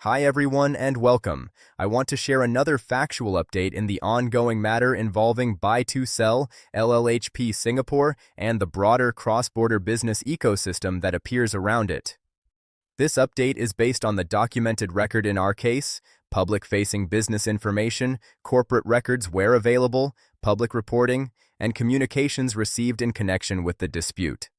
Hi everyone and welcome. I want to share another factual update in the ongoing matter involving buy to sell, LLHP Singapore, and the broader cross-border business ecosystem that appears around it. This update is based on the documented record in our case, public-facing business information, corporate records where available, public reporting, and communications received in connection with the dispute.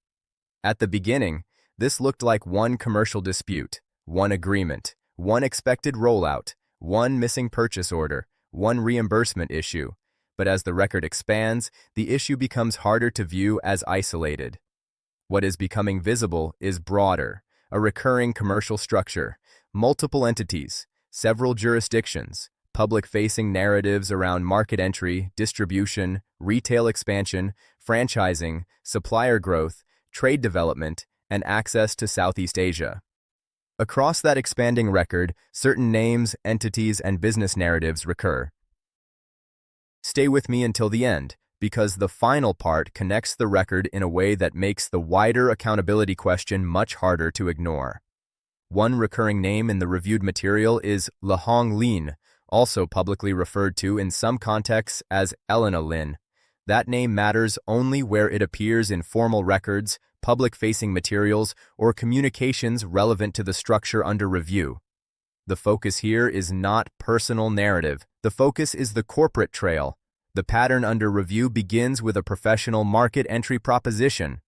At the beginning, this looked like one commercial dispute, one agreement, one expected rollout, one missing purchase order, one reimbursement issue. But as the record expands, the issue becomes harder to view as isolated. What is becoming visible is broader, a recurring commercial structure, multiple entities, several jurisdictions, public-facing narratives around market entry, distribution, retail expansion, franchising, supplier growth, trade development, and access to Southeast Asia. Across that expanding record, certain names, entities, and business narratives recur. Stay with me until the end, because the final part connects the record in a way that makes the wider accountability question much harder to ignore. One recurring name in the reviewed material is Linh, also publicly referred to in some contexts as Lin. That name matters only where it appears in formal records, public-facing materials, or communications relevant to the structure under review. The focus here is not personal narrative. The focus is the corporate trail. The pattern under review begins with a professional market entry proposition.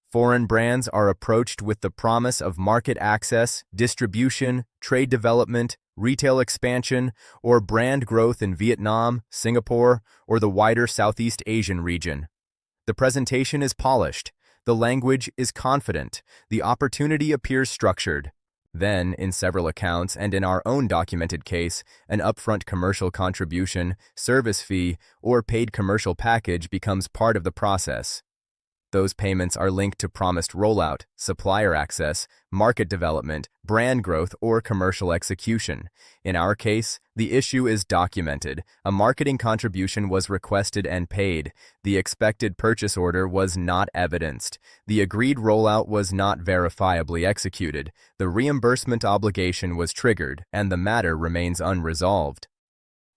Foreign brands are approached with the promise of market access, distribution, trade development, retail expansion, or brand growth in Vietnam, Singapore, or the wider Southeast Asian region. The presentation is polished. The language is confident. The opportunity appears structured. Then, in several accounts and in our own documented case, an upfront commercial contribution, service fee, or paid commercial package becomes part of the process. Those payments are linked to promised rollout, supplier access, market development, brand growth, or commercial execution. In our case, the issue is documented. A marketing contribution was requested and paid. The expected purchase order was not evidenced. The agreed rollout was not verifiably executed. The reimbursement obligation was triggered, and the matter remains unresolved.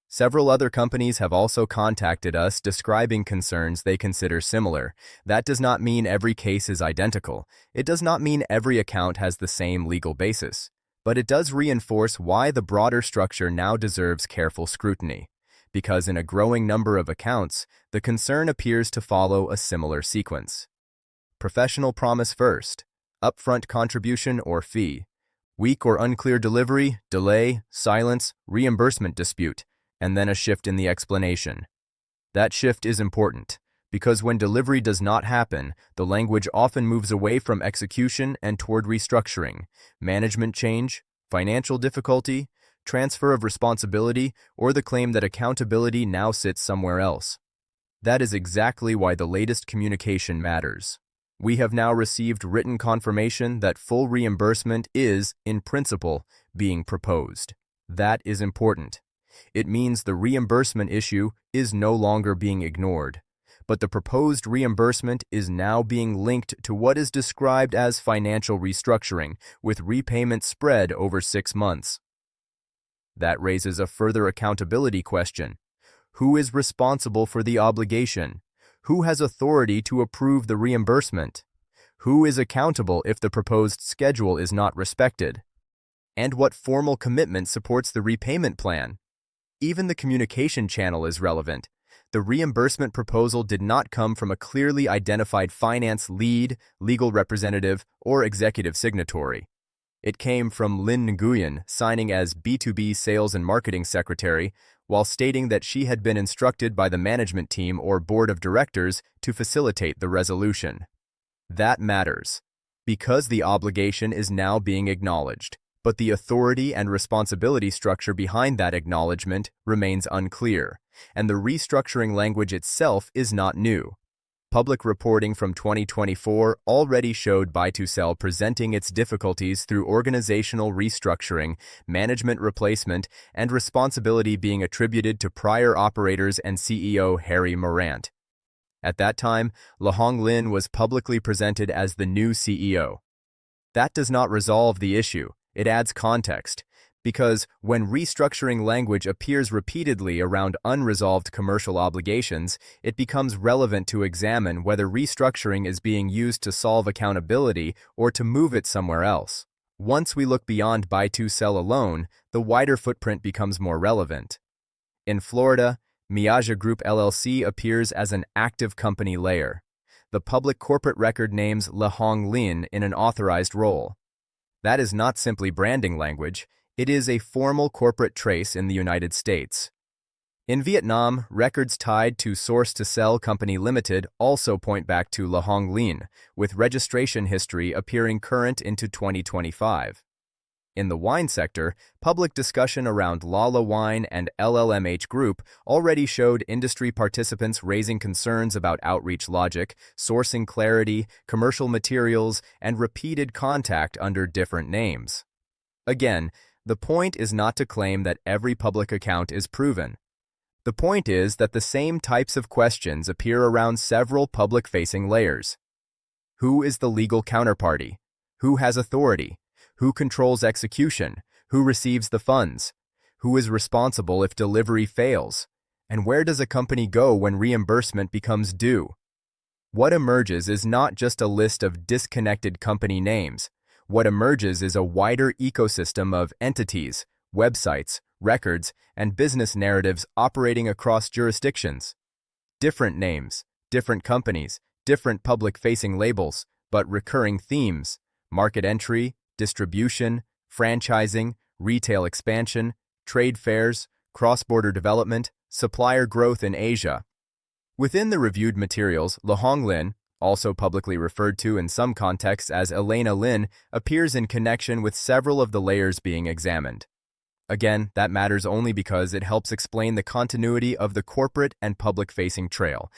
Several other companies have also contacted us describing concerns they consider similar. That does not mean every case is identical. It does not mean every account has the same legal basis. But it does reinforce why the broader structure now deserves careful scrutiny. Because in a growing number of accounts, the concern appears to follow a similar sequence. Professional promise first, upfront contribution or fee, weak or unclear delivery, delay, silence, reimbursement dispute, and then a shift in the explanation. That shift is important, because when delivery does not happen, the language often moves away from execution and toward restructuring, management change, financial difficulty, transfer of responsibility, or the claim that accountability now sits somewhere else. That is exactly why the latest communication matters. We have now received written confirmation that full reimbursement is, in principle, being proposed. That is important. It means the reimbursement issue is no longer being ignored, but the proposed reimbursement is now being linked to what is described as financial restructuring, with repayment spread over 6 months. That raises a further accountability question. Who is responsible for the obligation? Who has authority to approve the reimbursement? Who is accountable if the proposed schedule is not respected? And what formal commitment supports the repayment plan? Even the communication channel is relevant. The reimbursement proposal did not come from a clearly identified finance lead, legal representative, or executive signatory. It came from Linh signing as B2B Sales and Marketing Secretary, while stating that she had been instructed by the management team or board of directors to facilitate the resolution. That matters, because the obligation is now being acknowledged. But the authority and responsibility structure behind that acknowledgement remains unclear, and the restructuring language itself is not new. Public reporting from 2024 already showed buy to sell presenting its difficulties through organizational restructuring, management replacement, and responsibility being attributed to prior operators and CEO Harry Morant. At that time, Linh was publicly presented as the new CEO. That does not resolve the issue. It adds context. Because when restructuring language appears repeatedly around unresolved commercial obligations, it becomes relevant to examine whether restructuring is being used to solve accountability or to move it somewhere else. Once we look beyond buy-to-sell alone, the wider footprint becomes more relevant. In Florida, Miasia Group LLC appears as an active company layer. The public corporate record names Linh in an authorized role. That is not simply branding language, it is a formal corporate trace in the United States. In Vietnam, records tied to Source to Sell Company Limited also point back to Linh, with registration history appearing current into 2025. In the wine sector, public discussion around LaLa Wine and LLMH Group already showed industry participants raising concerns about outreach logic, sourcing clarity, commercial materials, and repeated contact under different names. Again, the point is not to claim that every public account is proven. The point is that the same types of questions appear around several public-facing layers. Who is the legal counterparty? Who has authority? Who controls execution? Who receives the funds? Who is responsible if delivery fails? And where does a company go when reimbursement becomes due? What emerges is not just a list of disconnected company names. What emerges is a wider ecosystem of entities, websites, records, and business narratives operating across jurisdictions. Different names, different companies, different public-facing labels, but recurring themes: market entry, distribution, franchising, retail expansion, trade fairs, cross-border development, supplier growth in Asia. Within the reviewed materials, Linh, also publicly referred to in some contexts as Elena Lin, appears in connection with several of the layers being examined. Again, that matters only because it helps explain the continuity of the corporate and public-facing trail.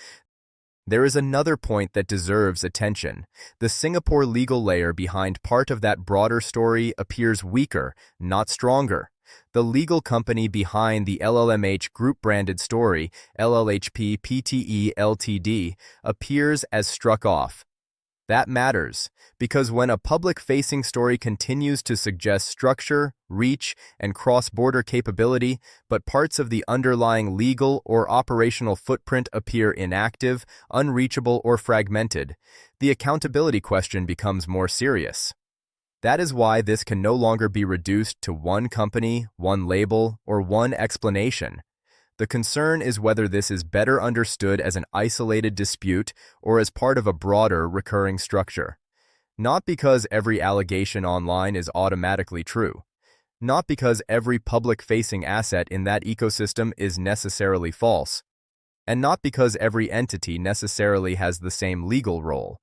There is another point that deserves attention. The Singapore legal layer behind part of that broader story appears weaker, not stronger. The legal company behind the LLMH Group-branded story, LLHP PTE Ltd., appears as struck off. That matters, because when a public-facing story continues to suggest structure, reach, and cross-border capability, but parts of the underlying legal or operational footprint appear inactive, unreachable, or fragmented, the accountability question becomes more serious. That is why this can no longer be reduced to one company, one label, or one explanation. The concern is whether this is better understood as an isolated dispute or as part of a broader, recurring structure. Not because every allegation online is automatically true. Not because every public-facing asset in that ecosystem is necessarily false. And not because every entity necessarily has the same legal role.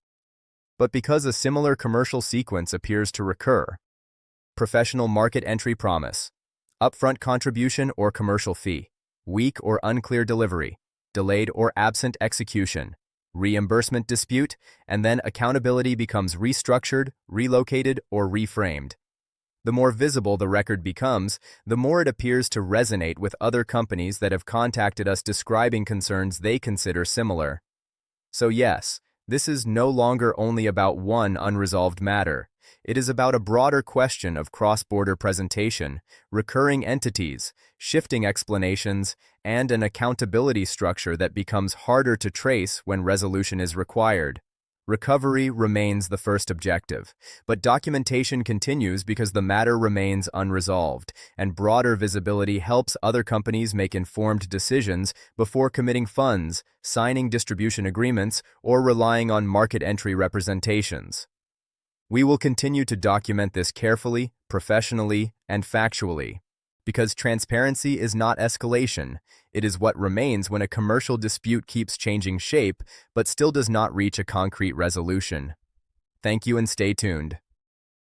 But because a similar commercial sequence appears to recur. Professional market entry promise. Upfront contribution or commercial fee. Weak or unclear delivery, delayed or absent execution, reimbursement dispute, and then accountability becomes restructured, relocated, or reframed. The more visible the record becomes, the more it appears to resonate with other companies that have contacted us describing concerns they consider similar. So yes, this is no longer only about one unresolved matter. It is about a broader question of cross-border presentation, recurring entities, shifting explanations, and an accountability structure that becomes harder to trace when resolution is required. Recovery remains the first objective, but documentation continues because the matter remains unresolved, and broader visibility helps other companies make informed decisions before committing funds, signing distribution agreements, or relying on market entry representations. We will continue to document this carefully, professionally, and factually, because transparency is not escalation. It is what remains when a commercial dispute keeps changing shape but still does not reach a concrete resolution. Thank you and stay tuned.